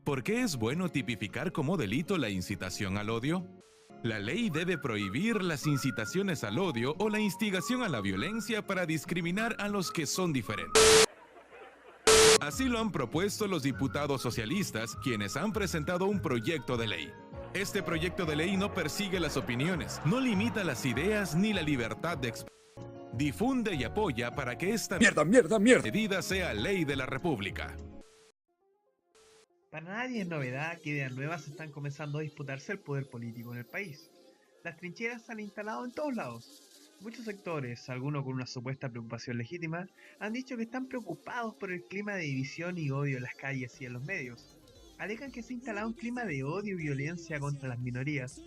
¿Por qué es bueno tipificar como delito la incitación al odio? La ley debe prohibir las incitaciones al odio o la instigación a la violencia para discriminar a los que son diferentes. Así lo han propuesto los diputados socialistas, quienes han presentado un proyecto de ley. Este proyecto de ley no persigue las opiniones, no limita las ideas ni la libertad de expresión. Difunde y apoya para que esta medida sea ley de la República. Para nadie es novedad que ideas nuevas están comenzando a disputarse el poder político en el país. Las trincheras se han instalado en todos lados. Muchos sectores, algunos con una supuesta preocupación legítima, han dicho que están preocupados por el clima de división y odio en las calles y en los medios. Alegan que se ha instalado un clima de odio y violencia contra las minorías.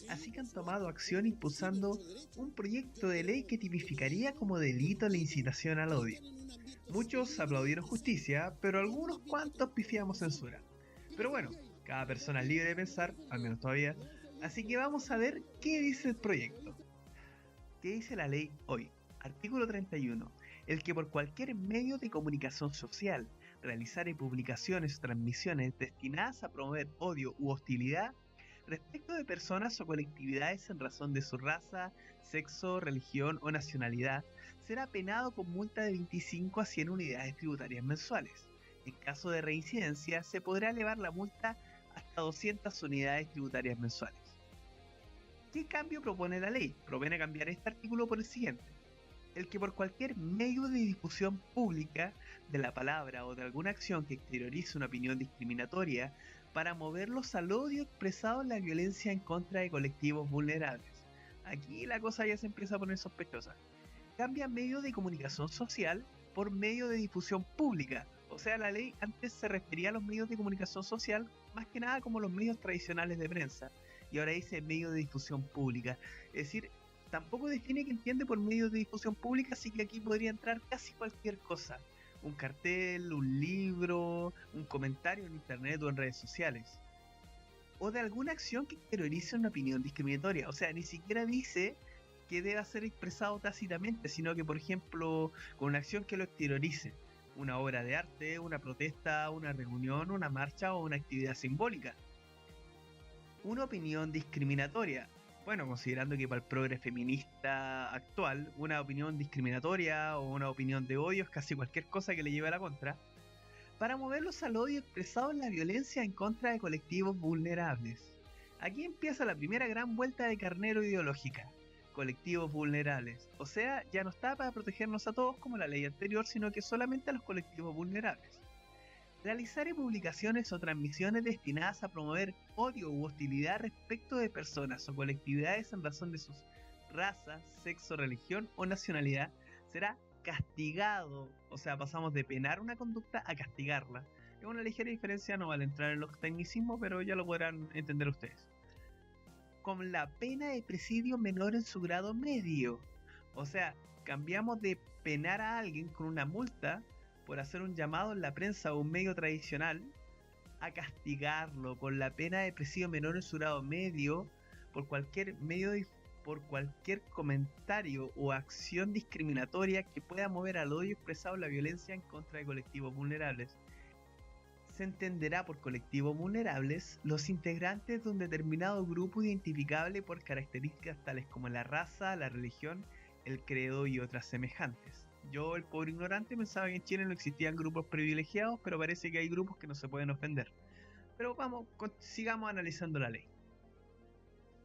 Así que han tomado acción impulsando un proyecto de ley que tipificaría como delito la incitación al odio. Muchos aplaudieron justicia, pero algunos cuantos pifiamos censura. Pero bueno, cada persona es libre de pensar, al menos todavía, así que vamos a ver qué dice el proyecto. ¿Qué dice la ley hoy? Artículo 31. El que por cualquier medio de comunicación social realizare publicaciones o transmisiones destinadas a promover odio u hostilidad respecto de personas o colectividades en razón de su raza, sexo, religión o nacionalidad, será penado con multa de 25 a 100 unidades tributarias mensuales. En caso de reincidencia, se podrá elevar la multa hasta 200 unidades tributarias mensuales. ¿Qué cambio propone la ley? Propone cambiar este artículo por el siguiente. El que por cualquier medio de difusión pública de la palabra o de alguna acción que exteriorice una opinión discriminatoria para moverlos al odio expresado en la violencia en contra de colectivos vulnerables. Aquí la cosa ya se empieza a poner sospechosa. Cambia medio de comunicación social por medio de difusión pública. O sea, la ley antes se refería a los medios de comunicación social más que nada como los medios tradicionales de prensa. Y ahora dice medio de difusión pública. Es decir, tampoco define qué entiende por medios de difusión pública, así que aquí podría entrar casi cualquier cosa. Un cartel, un libro, un comentario en internet o en redes sociales. O de alguna acción que exteriorice una opinión discriminatoria. O sea, ni siquiera dice que deba ser expresado tácitamente, sino que, por ejemplo, con una acción que lo exteriorice. Una obra de arte, una protesta, una reunión, una marcha o una actividad simbólica. Una opinión discriminatoria. Bueno, considerando que para el progre feminista actual, una opinión discriminatoria o una opinión de odio es casi cualquier cosa que le lleve a la contra, para moverlos al odio expresado en la violencia en contra de colectivos vulnerables. Aquí empieza la primera gran vuelta de carnero ideológica. Colectivos vulnerables. O sea, ya no está para protegernos a todos como la ley anterior, sino que solamente a los colectivos vulnerables. Realizar publicaciones o transmisiones destinadas a promover odio u hostilidad respecto de personas o colectividades en razón de sus razas, sexo, religión o nacionalidad será castigado. O sea, pasamos de penar una conducta a castigarla. Es una ligera diferencia, no vale entrar en los tecnicismos, pero ya lo podrán entender ustedes. Con la pena de presidio menor en su grado medio. O sea, cambiamos de penar a alguien con una multa por hacer un llamado en la prensa o un medio tradicional a castigarlo con la pena de presidio menor en su grado medio por cualquier por cualquier comentario o acción discriminatoria que pueda mover al odio expresado en la violencia en contra de colectivos vulnerables. Se entenderá por colectivos vulnerables los integrantes de un determinado grupo identificable por características tales como la raza, la religión, el credo y otras semejantes. Yo, el pobre ignorante, pensaba que en Chile no existían grupos privilegiados, pero parece que hay grupos que no se pueden ofender. Pero vamos, sigamos analizando la ley.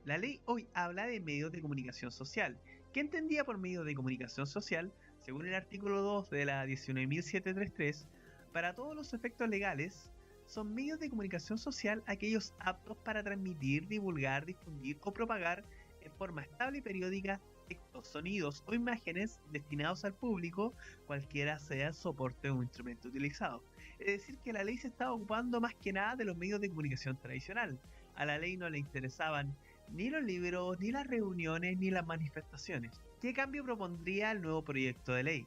La ley hoy habla de medios de comunicación social. ¿Qué entendía por medios de comunicación social? Según el artículo 2 de la 19.733, para todos los efectos legales, son medios de comunicación social aquellos aptos para transmitir, divulgar, difundir o propagar en forma estable y periódica textos, sonidos o imágenes destinados al público, cualquiera sea el soporte o instrumento utilizado. Es decir, que la ley se estaba ocupando más que nada de los medios de comunicación tradicional. A la ley no le interesaban ni los libros, ni las reuniones, ni las manifestaciones. ¿Qué cambio propondría el nuevo proyecto de ley?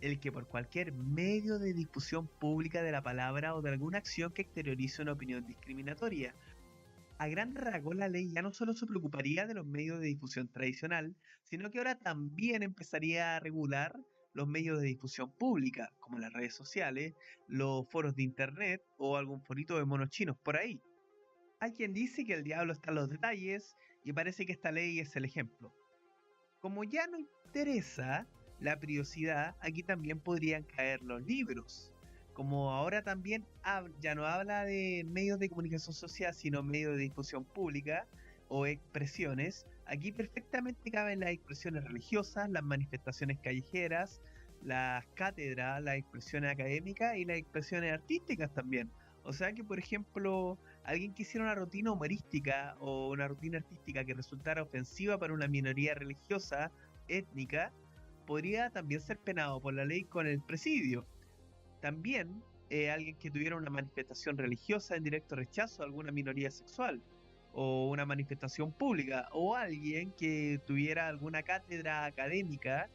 El que por cualquier medio de difusión pública de la palabra o de alguna acción que exteriorice una opinión discriminatoria. A grandes rasgos, la ley ya no solo se preocuparía de los medios de difusión tradicional, sino que ahora también empezaría a regular los medios de difusión pública, como las redes sociales, los foros de internet o algún forito de monos chinos por ahí. Hay quien dice que el diablo está en los detalles y parece que esta ley es el ejemplo. Como ya no interesa la privacidad, aquí también podrían caer los libros. Como ahora también ya no habla de medios de comunicación social, sino medios de difusión pública o expresiones, aquí perfectamente caben las expresiones religiosas, las manifestaciones callejeras, las cátedras, las expresiones académicas y las expresiones artísticas también. O sea que, por ejemplo, alguien que hiciera una rutina humorística o una rutina artística que resultara ofensiva para una minoría religiosa, étnica, podría también ser penado por la ley con el presidio. También alguien que tuviera una manifestación religiosa en directo rechazo a alguna minoría sexual o una manifestación pública, o alguien que tuviera alguna cátedra académica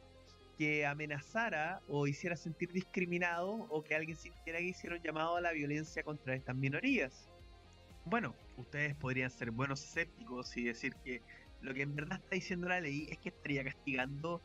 que amenazara o hiciera sentir discriminado, o que alguien sintiera que hiciera un llamado a la violencia contra estas minorías. Bueno, ustedes podrían ser buenos escépticos y decir que lo que en verdad está diciendo la ley es que estaría castigando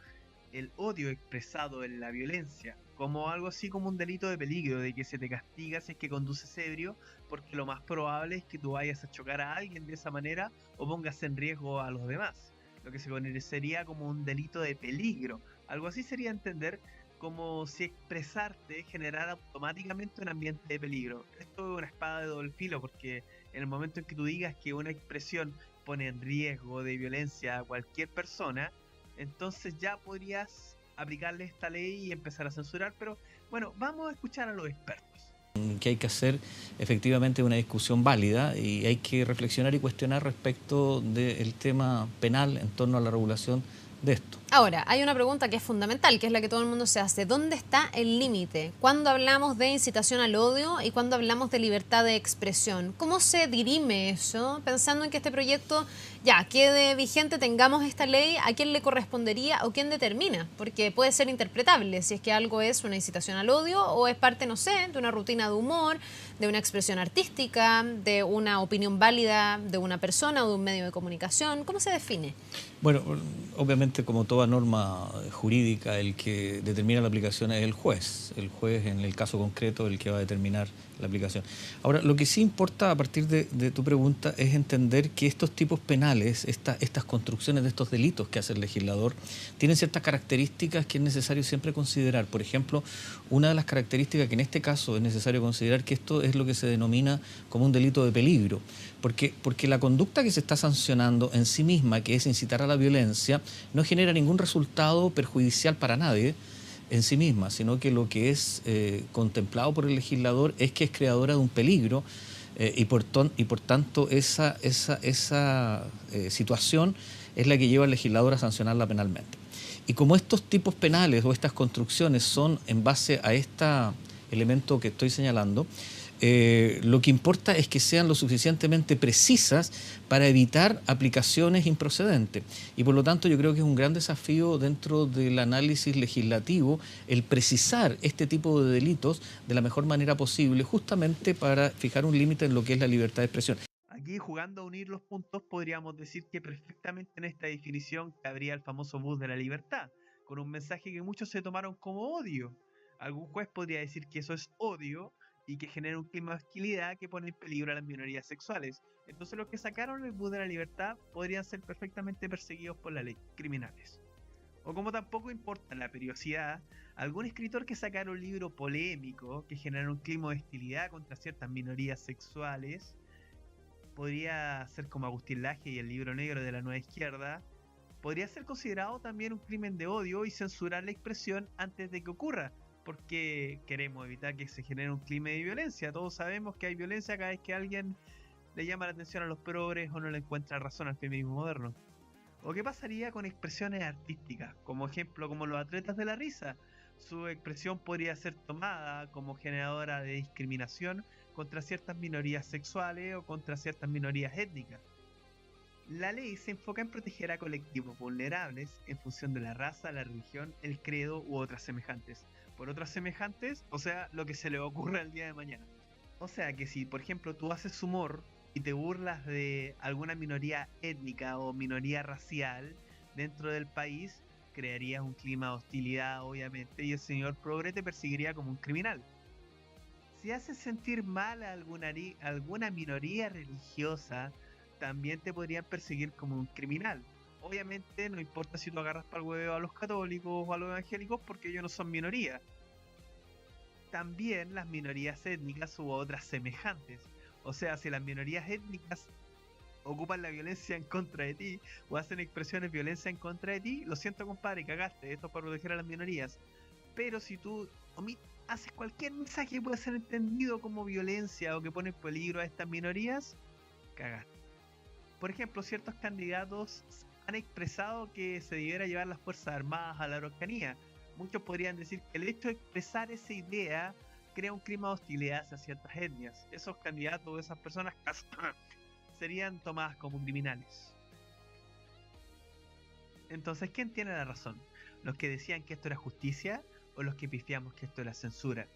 el odio expresado en la violencia, como algo así como un delito de peligro, de que se te castiga si es que conduces ebrio, porque lo más probable es que tú vayas a chocar a alguien de esa manera o pongas en riesgo a los demás, lo que se conocería como un delito de peligro. Algo así sería entender como si expresarte generara automáticamente un ambiente de peligro. Esto es una espada de doble filo, porque en el momento en que tú digas que una expresión pone en riesgo de violencia a cualquier persona, entonces ya podrías aplicarle esta ley y empezar a censurar. Pero bueno, vamos a escuchar a los expertos. Que hay que hacer efectivamente una discusión válida y hay que reflexionar y cuestionar respecto del tema penal en torno a la regulación de esto. Ahora, hay una pregunta que es fundamental, que es la que todo el mundo se hace. ¿Dónde está el límite? ¿Cuándo hablamos de incitación al odio y cuándo hablamos de libertad de expresión? ¿Cómo se dirime eso? Pensando en que este proyecto ya quede vigente, tengamos esta ley, ¿a quién le correspondería o quién determina? Porque puede ser interpretable si es que algo es una incitación al odio o es parte, no sé, de una rutina de humor, de una expresión artística, de una opinión válida de una persona o de un medio de comunicación. ¿Cómo se define? Bueno, obviamente como toda norma jurídica, el que determina la aplicación es el juez. El juez, en el caso concreto, el que va a determinar la aplicación. Ahora, lo que sí importa a partir de tu pregunta es entender que estos tipos penales, estas construcciones de estos delitos que hace el legislador, tienen ciertas características que es necesario siempre considerar. Por ejemplo, una de las características que en este caso es necesario considerar que esto es lo que se denomina como un delito de peligro. Porque la conducta que se está sancionando en sí misma, que es incitar a la violencia, no genera ningún resultado perjudicial para nadie en sí misma, sino que lo que es contemplado por el legislador es que es creadora de un peligro y por tanto esa situación es la que lleva al legislador a sancionarla penalmente. Y como estos tipos penales o estas construcciones son en base a este elemento que estoy señalando, lo que importa es que sean lo suficientemente precisas para evitar aplicaciones improcedentes. Y por lo tanto yo creo que es un gran desafío dentro del análisis legislativo el precisar este tipo de delitos de la mejor manera posible, justamente para fijar un límite en lo que es la libertad de expresión. Aquí, jugando a unir los puntos, podríamos decir que perfectamente en esta definición cabría el famoso bus de la libertad, con un mensaje que muchos se tomaron como odio. Algún juez podría decir que eso es odio y que genera un clima de hostilidad que pone en peligro a las minorías sexuales. Entonces los que sacaron el bus de la libertad podrían ser perfectamente perseguidos por la ley, criminales. O como tampoco importa la periodicidad, algún escritor que sacara un libro polémico que genera un clima de hostilidad contra ciertas minorías sexuales podría ser como Agustín Laje y el libro negro de la Nueva Izquierda, podría ser considerado también un crimen de odio y censurar la expresión antes de que ocurra, porque queremos evitar que se genere un clima de violencia. Todos sabemos que hay violencia cada vez que alguien le llama la atención a los progres o no le encuentra razón al feminismo moderno. ¿O qué pasaría con expresiones artísticas? Como ejemplo, como los atletas de la risa. Su expresión podría ser tomada como generadora de discriminación contra ciertas minorías sexuales o contra ciertas minorías étnicas. La ley se enfoca en proteger a colectivos vulnerables en función de la raza, la religión, el credo u otras semejantes. Por otras semejantes, o sea, lo que se le ocurra el día de mañana. O sea que si, por ejemplo, tú haces humor y te burlas de alguna minoría étnica o minoría racial dentro del país, crearías un clima de hostilidad, obviamente, y el señor progre te perseguiría como un criminal. Si haces sentir mal a alguna minoría religiosa, también te podrían perseguir como un criminal. Obviamente no importa si tú agarras para el huevo a los católicos o a los evangélicos porque ellos no son minoría. También las minorías étnicas u otras semejantes. O sea, si las minorías étnicas ocupan la violencia en contra de ti o hacen expresiones de violencia en contra de ti, lo siento compadre, cagaste, esto es para proteger a las minorías. Pero si tú haces cualquier mensaje que pueda ser entendido como violencia o que pone en peligro a estas minorías, cagaste. Por ejemplo, ciertos candidatos han expresado que se debiera llevar las Fuerzas Armadas a la Araucanía. Muchos podrían decir que el hecho de expresar esa idea crea un clima de hostilidad hacia ciertas etnias. Esos candidatos, esas personas serían tomadas como criminales. Entonces, ¿quién tiene la razón? ¿Los que decían que esto era justicia o los que pifiamos que esto era censura?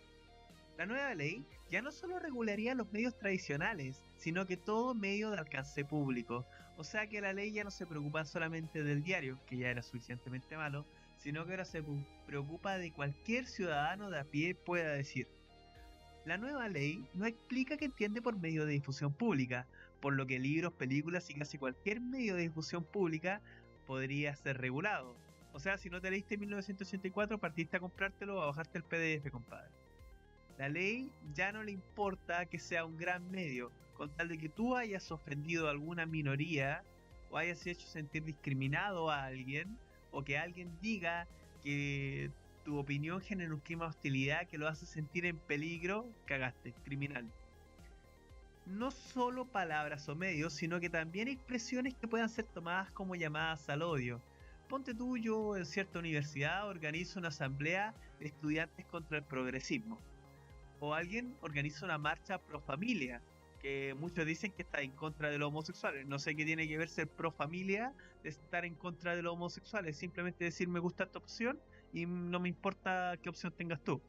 La nueva ley ya no solo regularía los medios tradicionales, sino que todo medio de alcance público. O sea que la ley ya no se preocupa solamente del diario, que ya era suficientemente malo, sino que ahora se preocupa de cualquier ciudadano de a pie pueda decir. La nueva ley no explica qué entiende por medio de difusión pública, por lo que libros, películas y casi cualquier medio de difusión pública podría ser regulado. O sea, si no te leíste 1984, partiste a comprártelo o a bajarte el PDF, compadre. La ley ya no le importa que sea un gran medio, con tal de que tú hayas ofendido a alguna minoría o hayas hecho sentir discriminado a alguien, o que alguien diga que tu opinión genera un clima de hostilidad que lo hace sentir en peligro, cagaste, criminal. No solo palabras o medios, sino que también expresiones que puedan ser tomadas como llamadas al odio. Ponte tú, yo en cierta universidad organizo una asamblea de estudiantes contra el progresismo. O alguien organiza una marcha pro familia, que muchos dicen que está en contra de los homosexuales. No sé qué tiene que ver ser pro familia de estar en contra de los homosexuales. Simplemente decir me gusta esta opción y no me importa qué opción tengas tú.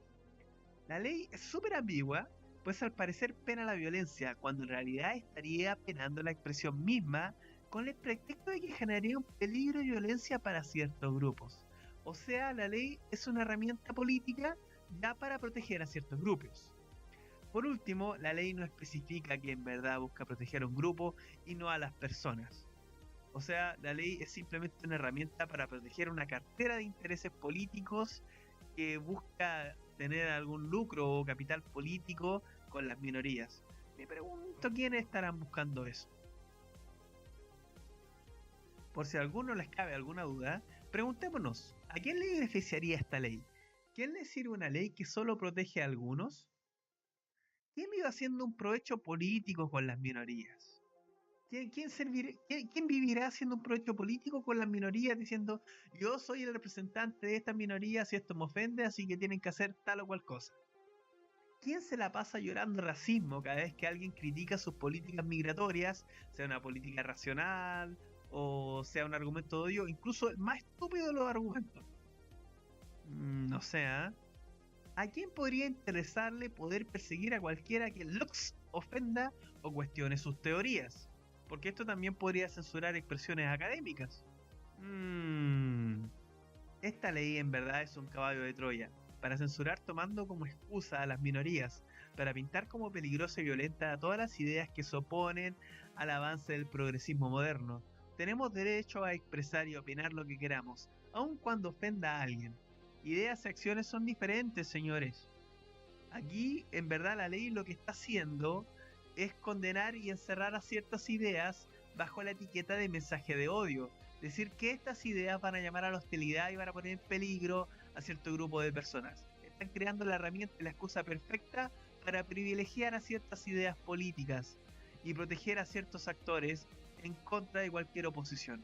La ley es súper ambigua, pues al parecer pena la violencia, cuando en realidad estaría penando la expresión misma, con el pretexto de que generaría un peligro y violencia para ciertos grupos. O sea, la ley es una herramienta política ya para proteger a ciertos grupos. Por último, la ley no especifica que en verdad busca proteger a un grupo y no a las personas. O sea, la ley es simplemente una herramienta para proteger una cartera de intereses políticos que busca tener algún lucro o capital político con las minorías. Me pregunto quiénes estarán buscando eso. Por si a alguno les cabe alguna duda, preguntémonos, ¿a quién le beneficiaría esta ley? ¿Quién le sirve una ley que solo protege a algunos? ¿Quién vive haciendo un provecho político con las minorías? ¿Quién vivirá haciendo un provecho político con las minorías diciendo yo soy el representante de esta minoría si esto me ofende, así que tienen que hacer tal o cual cosa? ¿Quién se la pasa llorando racismo cada vez que alguien critica sus políticas migratorias, sea una política racional o sea un argumento de odio, incluso el más estúpido de los argumentos? No sé, ¿eh? ¿A quién podría interesarle poder perseguir a cualquiera que los ofenda o cuestione sus teorías? Porque esto también podría censurar expresiones académicas. Esta ley en verdad es un caballo de Troya, para censurar tomando como excusa a las minorías, para pintar como peligrosa y violenta a todas las ideas que se oponen al avance del progresismo moderno. Tenemos derecho a expresar y opinar lo que queramos, aun cuando ofenda a alguien. Ideas y acciones son diferentes, señores. Aquí, en verdad, la ley lo que está haciendo es condenar y encerrar a ciertas ideas bajo la etiqueta de mensaje de odio. Decir que estas ideas van a llamar a la hostilidad y van a poner en peligro a cierto grupo de personas. Están creando la herramienta y la excusa perfecta para privilegiar a ciertas ideas políticas y proteger a ciertos actores en contra de cualquier oposición.